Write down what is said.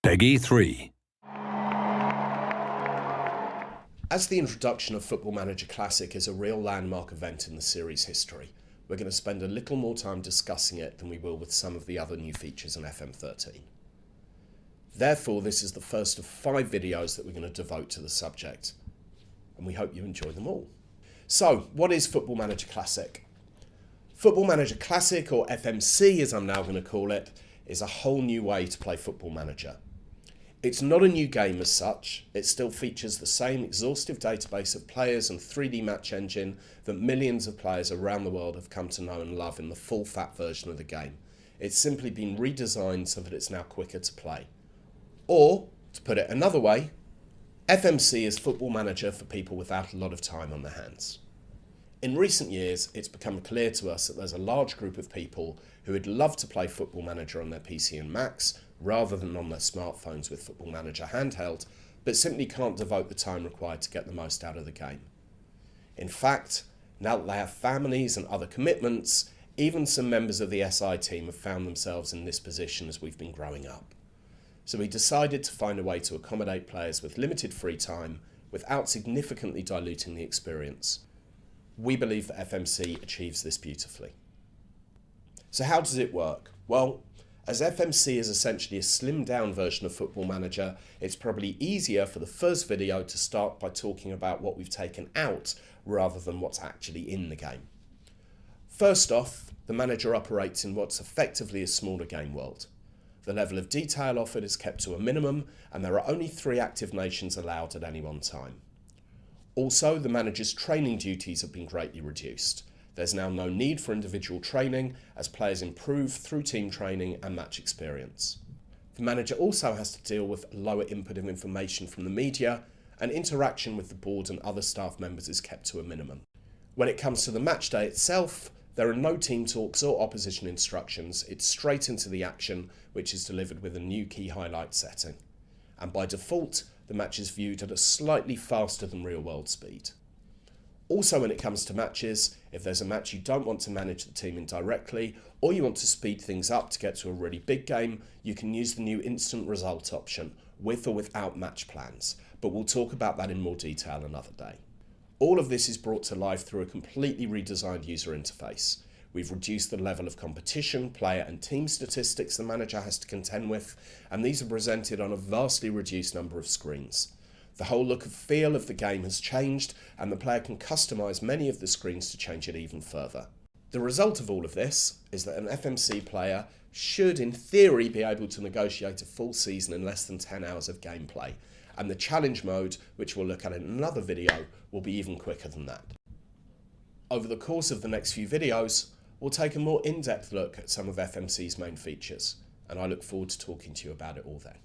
Peggy 3. As the introduction of Football Manager Classic is a real landmark event in the series' history, we're going to spend a little more time discussing it than we will with some of the other new features in FM13. Therefore, this is the first of 5 videos that we're going to devote to the subject, and we hope you enjoy them all. So, what is Football Manager Classic? Football Manager Classic, or FMC as I'm now going to call it, is a whole new way to play Football Manager. It's not a new game as such, it still features the same exhaustive database of players and 3D match engine that millions of players around the world have come to know and love in the full-fat version of the game. It's simply been redesigned so that it's now quicker to play. Or, to put it another way, FMC is Football Manager for people without a lot of time on their hands. In recent years, it's become clear to us that there's a large group of people who would love to play Football Manager on their PC and Macs, rather than on their smartphones with Football Manager handheld, but simply can't devote the time required to get the most out of the game. In fact, now that they have families and other commitments, even some members of the SI team have found themselves in this position as we've been growing up. So we decided to find a way to accommodate players with limited free time without significantly diluting the experience. We believe that FMC achieves this beautifully. So how does it work? Well, as FMC is essentially a slimmed down version of Football Manager, it's probably easier for the first video to start by talking about what we've taken out rather than what's actually in the game. First off, the manager operates in what's effectively a smaller game world. The level of detail offered is kept to a minimum, and there are only 3 active nations allowed at any one time. Also, the manager's training duties have been greatly reduced. There's now no need for individual training as players improve through team training and match experience. The manager also has to deal with lower input of information from the media, and interaction with the board and other staff members is kept to a minimum. When it comes to the match day itself, there are no team talks or opposition instructions. It's straight into the action, which is delivered with a new key highlight setting. And by default, the match is viewed at a slightly faster than real world speed. Also, when it comes to matches, if there's a match you don't want to manage the team in directly, or you want to speed things up to get to a really big game, you can use the new instant result option, with or without match plans, but we'll talk about that in more detail another day. All of this is brought to life through a completely redesigned user interface. We've reduced the level of competition, player and team statistics the manager has to contend with, and these are presented on a vastly reduced number of screens. The whole look and feel of the game has changed, and the player can customise many of the screens to change it even further. The result of all of this is that an FMC player should, in theory, be able to negotiate a full season in less than 10 hours of gameplay, and the challenge mode, which we'll look at in another video, will be even quicker than that. Over the course of the next few videos, we'll take a more in-depth look at some of FMC's main features, and I look forward to talking to you about it all then.